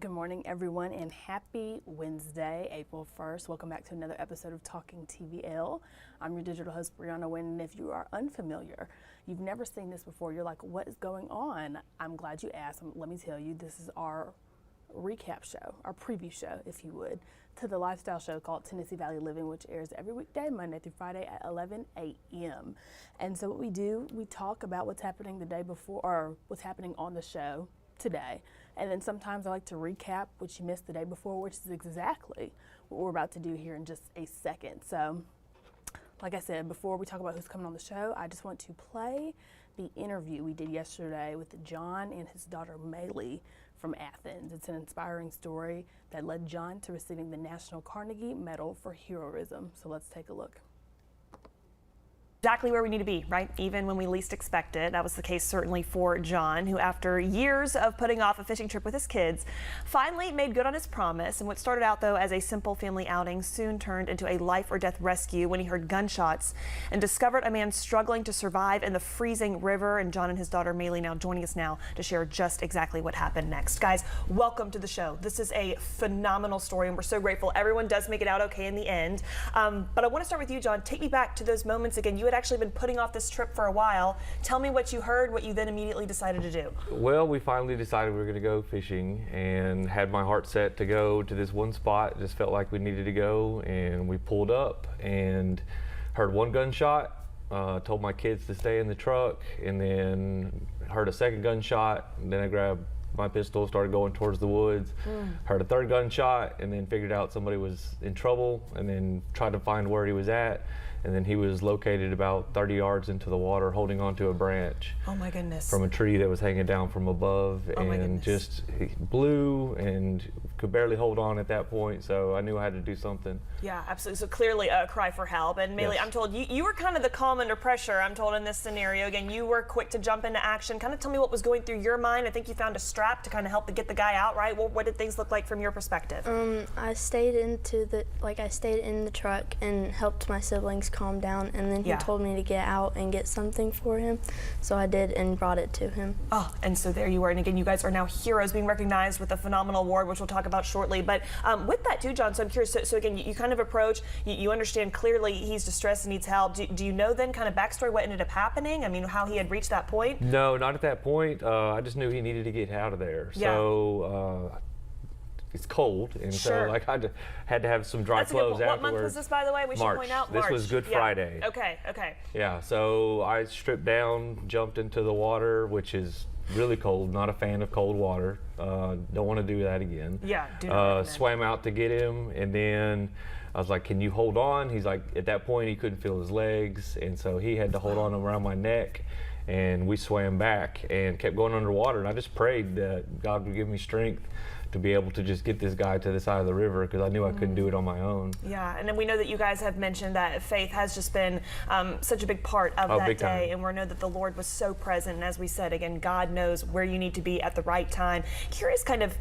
Good morning, everyone, and happy Wednesday, April 1st. Welcome back to another episode of Talking TVL. I'm your digital host, Breona Winn, and if you are unfamiliar, you've never seen this before, you're like, what is going on? I'm glad you asked. Let me tell you, this is our recap show, our preview show, if you would, to the lifestyle show called Tennessee Valley Living, which airs every weekday, Monday through Friday at 11 a.m. And so what we do, we talk about what's happening the day before, or what's happening on the show today. And then sometimes I like to recap what you missed the day before, which is exactly what we're about to do here in just a second. So, like I said, before we talk about who's coming on the show, I just want to play the interview we did yesterday with John and his daughter Maylee from Athens. It's an inspiring story that led John to receiving the National Carnegie Medal for Heroism. So let's take a look. Exactly where we need to be, right? Even when we least expect it. That was the case certainly for John, who after years of putting off a fishing trip with his kids, finally made good on his promise. And what started out though as a simple family outing soon turned into a life or death rescue when he heard gunshots and discovered a man struggling to survive in the freezing river. And John and his daughter Maylee now joining us now to share just exactly what happened next. Guys, welcome to the show. This is a phenomenal story and we're so grateful everyone does make it out okay in the end. But I want to start with you, John. Take me back to those moments again. You had actually been putting off this trip for a while. Tell me what you heard, what you then immediately decided to do. Well, we finally decided we were going to go fishing and had my heart set to go to this one spot. Just felt like we needed to go, and we pulled up and heard one gunshot. Told my kids to stay in the truck, and then heard a second gunshot. And then I grabbed my pistol, started going towards the woods. Heard a third gunshot, and then figured out somebody was in trouble, and then tried to find where he was at. And then he was located about 30 yards into the water, holding onto a branch. Oh my goodness. From a tree that was hanging down from above. Oh my and goodness. Just he blew and could barely hold on at that point. So I knew I had to do something. Yeah, absolutely. So clearly a cry for help. And Maylee, Yes. I'm told you were kind of the calm under pressure, I'm told, in this scenario. Again, you were quick to jump into action. Kind of tell me what was going through your mind. I think you found a strap to kind of help to get the guy out, right? Well, what did things look like from your perspective? I stayed in the truck and helped my siblings calm down, and then he told me to get out and get something for him. So I did and brought it to him. Oh, and so there you were. And again, you guys are now heroes being recognized with a phenomenal award, which we'll talk about shortly. But with that too, John, so I'm curious. So again, you kind of approach, you understand clearly he's distressed and needs help. Do you know then kind of backstory what ended up happening? I mean, how he had reached that point? No, not at that point. I just knew he needed to get out of there. Yeah. So it's cold, and Sure. so like I had to have some dry That's a good clothes point. What afterwards. month was this, by the way? We March. should point out This March. was Good Yeah. Friday. Okay. Yeah, so I stripped down, jumped into the water, which is really cold. Not a fan of cold water. Don't want to do that again. Yeah, do not recommend. Swam out to get him, and then I was like, "Can you hold on?" He's like, at that point, he couldn't feel his legs, and so he had to hold on around my neck. And we swam back and kept going underwater. And I just prayed that God would give me strength to be able to just get this guy to the side of the river, because I knew I couldn't do it on my own. Yeah, and then we know that you guys have mentioned that faith has just been such a big part of that big day. time. And we know that the Lord was so present. And as we said, again, God knows where you need to be at the right time. Curious kind of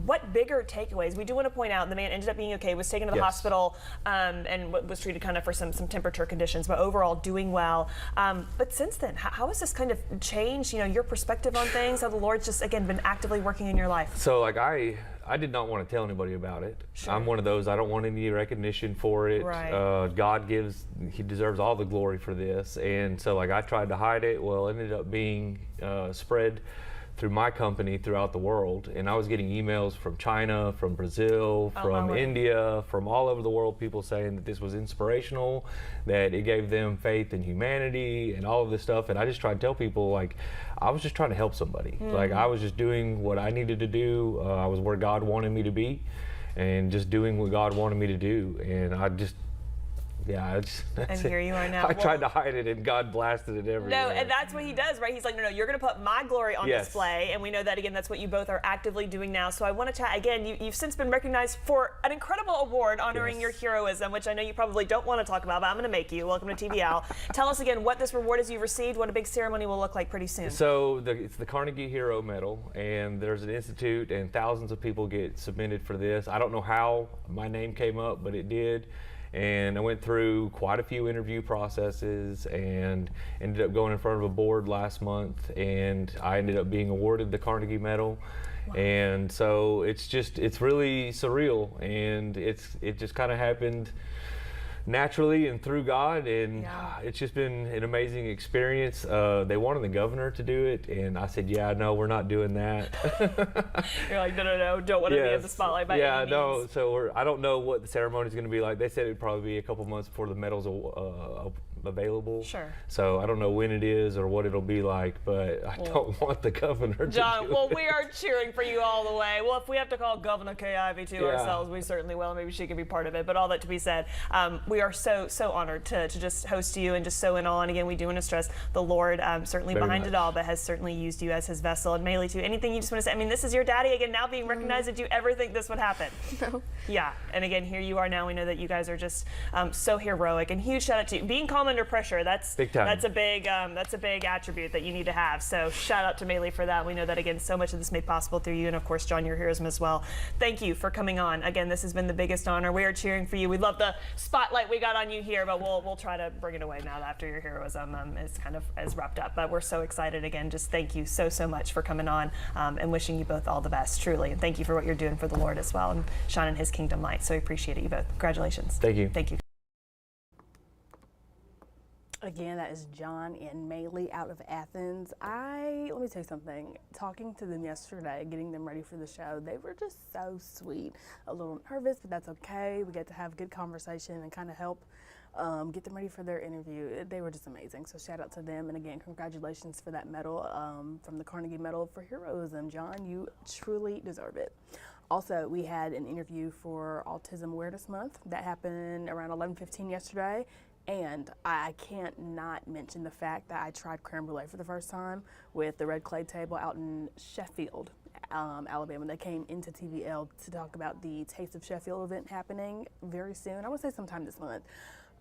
what bigger takeaways? We do want to point out the man ended up being okay, was taken to the Yes. hospital and was treated kind of for some temperature conditions, but overall doing well. But since then, how has this kind of changed, your perspective on things, how the Lord's just, again, been actively working in your life? So like I did not want to tell anybody about it. Sure. I'm one of those, I don't want any recognition for it. Right. God he deserves all the glory for this. And so like I tried to hide it. Well, it ended up being spread through my company throughout the world. And I was getting emails from China, from Brazil, from India, from all over the world, people saying that this was inspirational, that it gave them faith in humanity and all of this stuff. And I just tried to tell people, like, I was just trying to help somebody. Like, I was just doing what I needed to do. I was where God wanted me to be and just doing what God wanted me to do. And I just, that's and here you are now. I tried to hide it, and God blasted it everywhere. No, and that's what he does, right? He's like, no, you're going to put my glory on display. And we know that, again, that's what you both are actively doing now. So I want to chat, again, you've since been recognized for an incredible award honoring your heroism, which I know you probably don't want to talk about, but I'm going to make you. Welcome to TVL. Tell us again what this reward is you've received, what a big ceremony will look like pretty soon. So it's the Carnegie Hero Medal, and there's an institute, and thousands of people get submitted for this. I don't know how my name came up, but it did. And I went through quite a few interview processes and ended up going in front of a board last month, and I ended up being awarded the Carnegie Medal. Wow. And so it's really surreal, and it just kind of happened naturally and through God, and it's just been an amazing experience. They wanted the governor to do it, and I said, yeah, no, we're not doing that. You're like, no, don't want to be in the spotlight by any means. So I don't know what the ceremony is going to be like. They said it'd probably be a couple months before the medal's available. Sure. So I don't know when it is or what it'll be like, but I don't want the governor John, to do well, it. we are cheering for you all the way. Well, if we have to call Governor Kay Ivey to ourselves, we certainly will. Maybe she can be part of it. But all that to be said, we are so honored to just host you and just so in awe. And again, we do want to stress the Lord certainly Very behind much. it all, but has certainly used you as his vessel. And Maylee, too, anything you just want to say? I mean, this is your daddy again, now being recognized. Did you ever think this would happen? No. Yeah, and again, here you are now. We know that you guys are just so heroic, and huge shout out to you. Being calm under pressure, that's big time. That's a big attribute that you need to have. So shout out to Maylee for that. We know that, again, so much of this made possible through you, and of course, John, your heroism as well. Thank you for coming on. Again, this has been the biggest honor. We are cheering for you. We love the spotlight we got on you here, but we'll try to bring it away now after your heroism is wrapped up. But we're so excited. Again, just thank you so much for coming on, and wishing you both all the best, truly. And thank you for what you're doing for the Lord as well, and shining his kingdom light. So we appreciate it, you both. Congratulations. Thank you. Thank you. Again, that is John and Maylee out of Athens. Let me tell you something. Talking to them yesterday, getting them ready for the show, they were just so sweet. A little nervous, but that's okay. We get to have good conversation and kind of help get them ready for their interview. They were just amazing. So shout out to them. And again, congratulations for that medal from the Carnegie Medal for Heroism. John, you truly deserve it. Also, we had an interview for Autism Awareness Month. That happened around 11:15 yesterday. And I can't not mention the fact that I tried creme brulee for the first time with the Red Clay Table out in Sheffield, Alabama. They came into TVL to talk about the Taste of Sheffield event happening very soon. I would say sometime this month.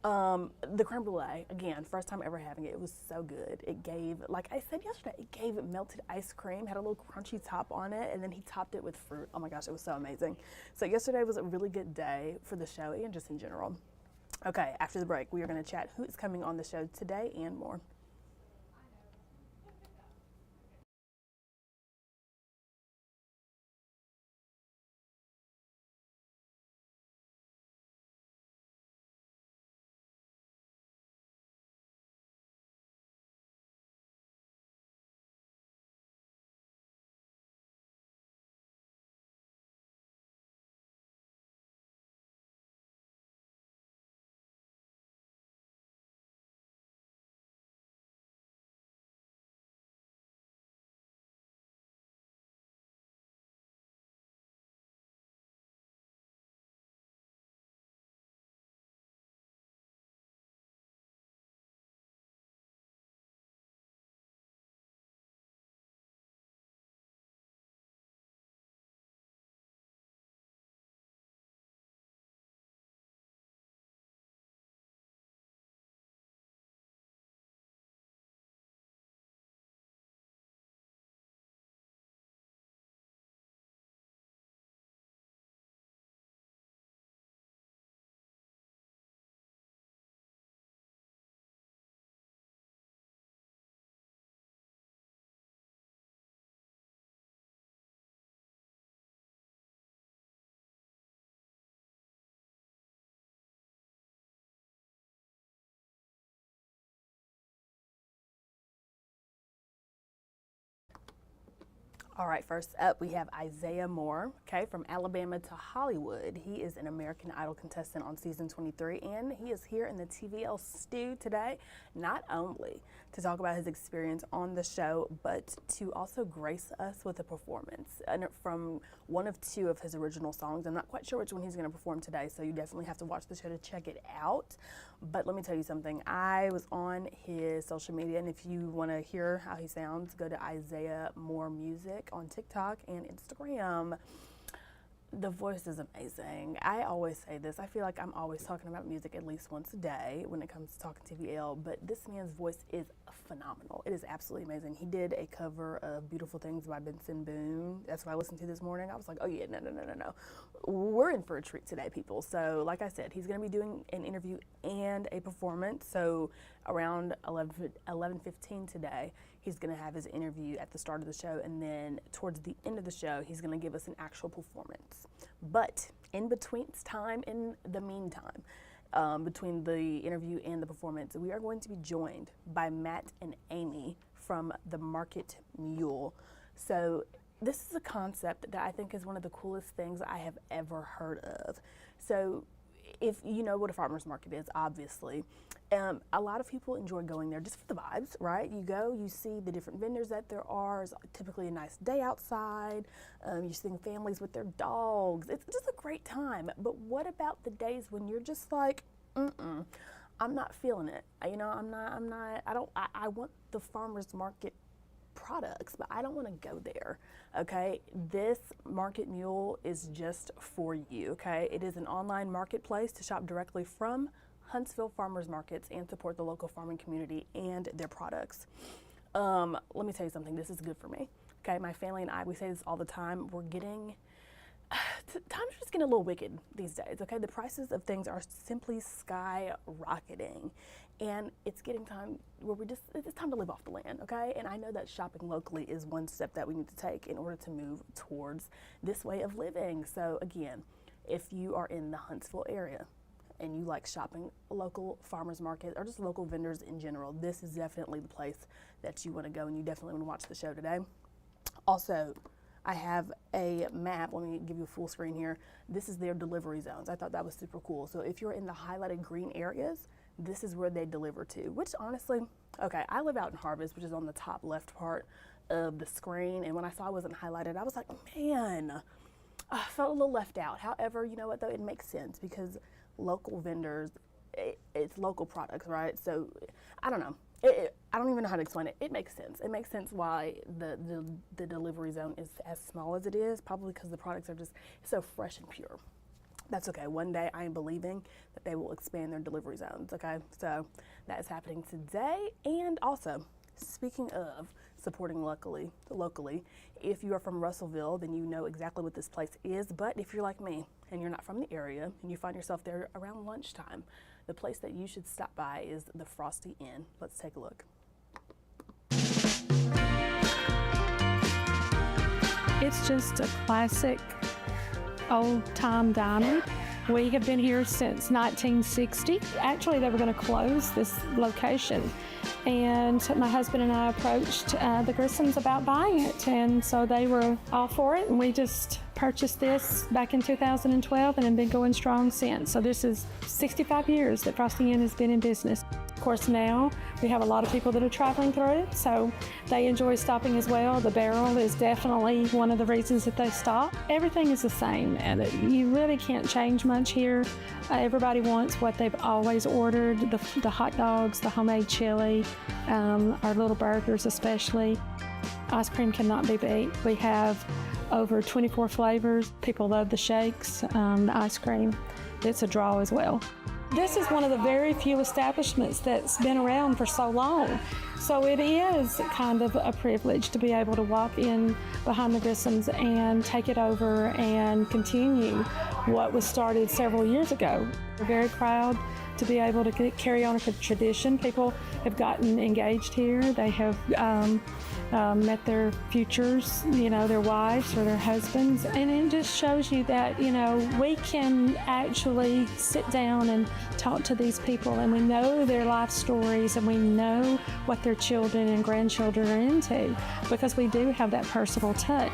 The creme brulee, again, first time ever having it. It was so good. It gave, like I said yesterday, it gave melted ice cream, had a little crunchy top on it, and then he topped it with fruit. Oh my gosh, it was so amazing. So yesterday was a really good day for the show and just in general. Okay, after the break, we are going to chat who is coming on the show today and more. All right, first up, we have Isaiah Moore, okay, from Alabama to Hollywood. He is an American Idol contestant on season 23, and he is here in the TVL stew today, not only to talk about his experience on the show, but to also grace us with a performance from one of two of his original songs. I'm not quite sure which one he's going to perform today, so you definitely have to watch the show to check it out. But let me tell you something. I was on his social media, and if you want to hear how he sounds, go to Isaiah Moore Music on TikTok and Instagram. The voice is amazing. I always say this. I feel like I'm always talking about music at least once a day when it comes to talking TVL, but this man's voice is phenomenal. It is absolutely amazing. He did a cover of Beautiful Things by Benson Boone. That's what I listened to this morning. I was like, oh yeah, no. We're in for a treat today, people. So like I said, he's going to be doing an interview and a performance. So around 11:15 today, he's going to have his interview at the start of the show, and then towards the end of the show, he's going to give us an actual performance. But in the meantime, between the interview and the performance, we are going to be joined by Matt and Amy from the Market Mule. So this is a concept that I think is one of the coolest things I have ever heard of. So if you know what a farmer's market is, obviously, a lot of people enjoy going there just for the vibes, right? You go, you see the different vendors that there are. It's typically a nice day outside. You're seeing families with their dogs. It's just a great time. But what about the days when you're just like, I'm not feeling it. I want the farmer's market products, but I don't want to go there, okay? This Market Mule is just for you, okay? It is an online marketplace to shop directly from Huntsville farmers markets and support the local farming community and their products. Let me tell you something, this is good for me, okay? My family and I, we say this all the time, times are just getting a little wicked these days, okay? The prices of things are simply skyrocketing, and it's getting time where it's time to live off the land, okay? And I know that shopping locally is one step that we need to take in order to move towards this way of living. So again, if you are in the Huntsville area and you like shopping local farmers market or just local vendors in general, this is definitely the place that you want to go, and you definitely want to watch the show today. Also, I have a map. Let me give you a full screen here. This is their delivery zones. I thought that was super cool. So if you're in the highlighted green areas, this is where they deliver to, which honestly, okay, I live out in Harvest, which is on the top left part of the screen. And when I saw it wasn't highlighted, I was like, man, I felt a little left out. However, you know what though, it makes sense because local vendors, it's local products, right? So I don't know. I don't even know how to explain it. It makes sense. It makes sense why the delivery zone is as small as it is, probably because the products are just so fresh and pure. That's okay. One day I am believing that they will expand their delivery zones, okay? So that is happening today. And also, speaking of supporting locally, if you are from Russellville, then you know exactly what this place is. But if you're like me and you're not from the area and you find yourself there around lunchtime, the place that you should stop by is the Frosty Inn. Let's take a look. It's just a classic old-time diner. We have been here since 1960. Actually, they were going to close this location, and my husband and I approached the Grissons about buying it, and so they were all for it, and we just purchased this back in 2012 and have been going strong since. So this is 65 years that Frosty Inn has been in business. Of course, now we have a lot of people that are traveling through it, so they enjoy stopping as well. The barrel is definitely one of the reasons that they stop. Everything is the same, and you really can't change much here. Everybody wants what they've always ordered, the hot dogs, the homemade chili, our little burgers especially. Ice cream cannot be beat. We have over 24 flavors. People love the shakes, the ice cream. It's a draw as well. This is one of the very few establishments that's been around for so long. So it is kind of a privilege to be able to walk in behind the Grissons and take it over and continue what was started several years ago. We're very proud to be able to carry on a tradition. People have gotten engaged here. They have met their futures, their wives or their husbands. And it just shows you that, we can actually sit down and talk to these people, and we know their life stories, and we know what their children and grandchildren are into, because we do have that personal touch.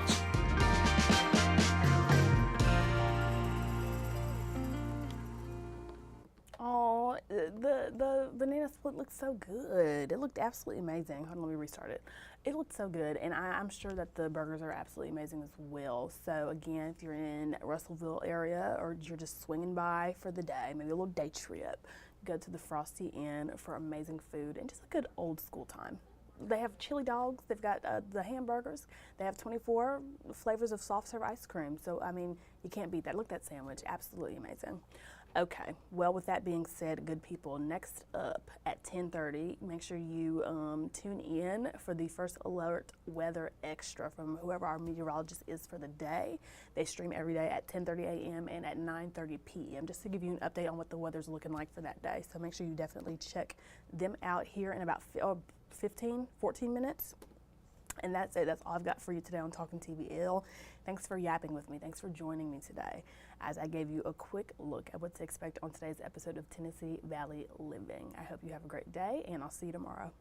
Oh, the banana split looked so good. It looked absolutely amazing. Hold on, let me restart it. It looked so good, and I'm sure that the burgers are absolutely amazing as well. So again, if you're in Russellville area or you're just swinging by for the day, maybe a little day trip, go to the Frosty Inn for amazing food and just a good old school time. they have chili dogs. They've got the hamburgers. They have 24 flavors of soft serve ice cream. So, I mean, you can't beat that. Look at that sandwich. Absolutely amazing. Okay, well, with that being said, good people, next up at 10:30, make sure you tune in for the First Alert Weather Extra from whoever our meteorologist is for the day. They stream every day at 10:30 a.m. and at 9:30 p.m. just to give you an update on what the weather's looking like for that day. So make sure you definitely check them out here in about 14 minutes. And that's it. That's all I've got for you today on Talking TVL. Thanks for yapping with me. Thanks for joining me today as I gave you a quick look at what to expect on today's episode of Tennessee Valley Living. I hope you have a great day, and I'll see you tomorrow.